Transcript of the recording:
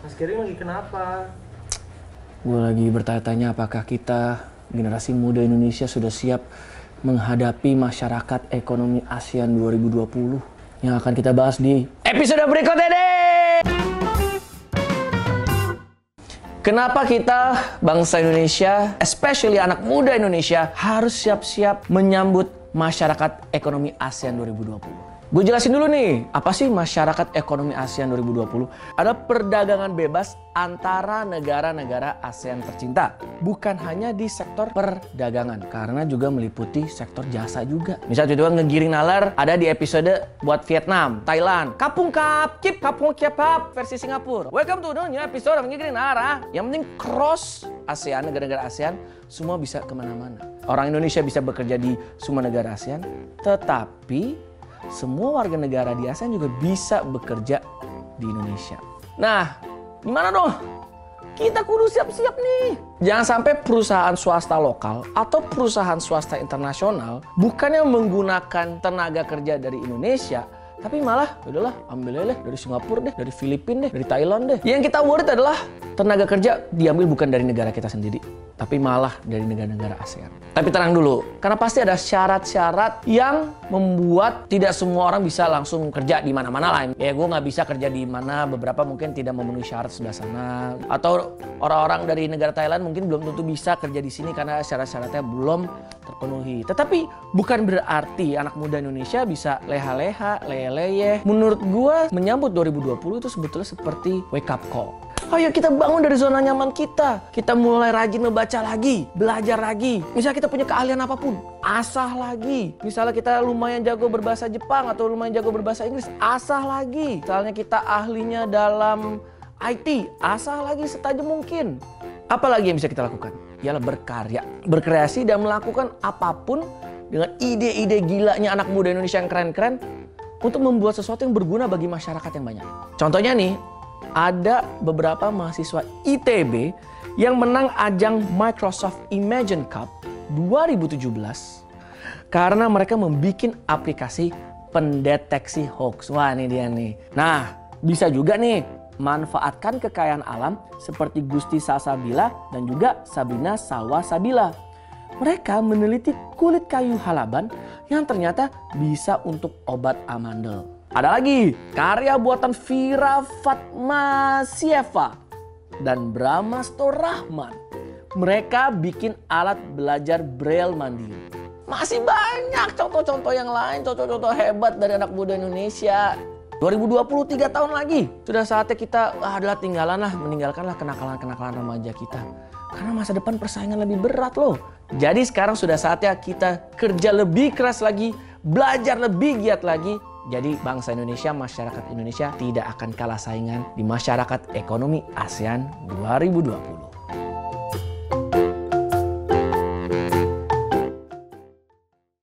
Mas Kering lagi kenapa? Gue lagi bertanya-tanya apakah kita, generasi muda Indonesia sudah siap menghadapi masyarakat ekonomi ASEAN 2020 yang akan kita bahas di episode berikutnya deh. Kenapa kita, bangsa Indonesia, especially anak muda Indonesia, harus siap-siap menyambut masyarakat ekonomi ASEAN 2020? Gue jelasin dulu nih, apa sih masyarakat ekonomi ASEAN 2020? Ada perdagangan bebas antara negara-negara ASEAN tercinta. Bukan hanya di sektor perdagangan, karena juga meliputi sektor jasa juga. Misalnya contohnya ngegiring nalar, ada di episode buat Vietnam, Thailand. Kapung kap, kip kapung kip hap, versi Singapura. Welcome to new episode ngegiring nalar. Yang penting cross ASEAN, negara-negara ASEAN, semua bisa kemana-mana. Orang Indonesia bisa bekerja di semua negara ASEAN, tetapi semua warga negara di ASEAN juga bisa bekerja di Indonesia. Nah, gimana dong? Kita kudu siap-siap nih. Jangan sampai perusahaan swasta lokal atau perusahaan swasta internasional bukannya menggunakan tenaga kerja dari Indonesia, tapi malah udahlah ambil aja dari Singapura deh, dari Filipina deh, dari Thailand deh. Yang kita worried adalah tenaga kerja diambil bukan dari negara kita sendiri, tapi malah dari negara-negara ASEAN. Tapi tenang dulu, karena pasti ada syarat-syarat yang membuat tidak semua orang bisa langsung kerja di mana-mana lah. Ya gue nggak bisa kerja di mana, beberapa mungkin tidak memenuhi syarat sebelah sana. Atau orang-orang dari negara Thailand mungkin belum tentu bisa kerja di sini karena syarat-syaratnya belum terpenuhi. Tetapi bukan berarti anak muda Indonesia bisa leha-leha, leye-leye. Menurut gue menyambut 2020 itu sebetulnya seperti wake up call. Ayo kita bangun dari zona nyaman kita. Kita mulai rajin membaca lagi, belajar lagi. Misalnya kita punya keahlian apapun, asah lagi. Misalnya kita lumayan jago berbahasa Jepang atau lumayan jago berbahasa Inggris, asah lagi. Misalnya kita ahlinya dalam IT, asah lagi setajam mungkin. Apa lagi yang bisa kita lakukan? Ialah berkarya, berkreasi dan melakukan apapun dengan ide-ide gilanya anak muda Indonesia yang keren-keren untuk membuat sesuatu yang berguna bagi masyarakat yang banyak. Contohnya nih, ada beberapa mahasiswa ITB yang menang ajang Microsoft Imagine Cup 2017 karena mereka membuat aplikasi pendeteksi hoax. Wah, ini dia nih. Nah, bisa juga nih manfaatkan kekayaan alam seperti Gusti Salsabila dan juga Sabrina Salwasabila. Mereka meneliti kulit kayu halaban yang ternyata bisa untuk obat amandel. Ada lagi karya buatan Vira Fatmasieva dan Brahmasto Rahman. Mereka bikin alat belajar braille mandiri. Masih banyak contoh-contoh yang lain, contoh-contoh hebat dari anak muda Indonesia. 2023 tahun lagi. Sudah saatnya kita meninggalkanlah kenakalan-kenakalan remaja kita. Karena masa depan persaingan lebih berat loh. Jadi sekarang sudah saatnya kita kerja lebih keras lagi, belajar lebih giat lagi. Jadi bangsa Indonesia, masyarakat Indonesia tidak akan kalah saingan di masyarakat ekonomi ASEAN 2020.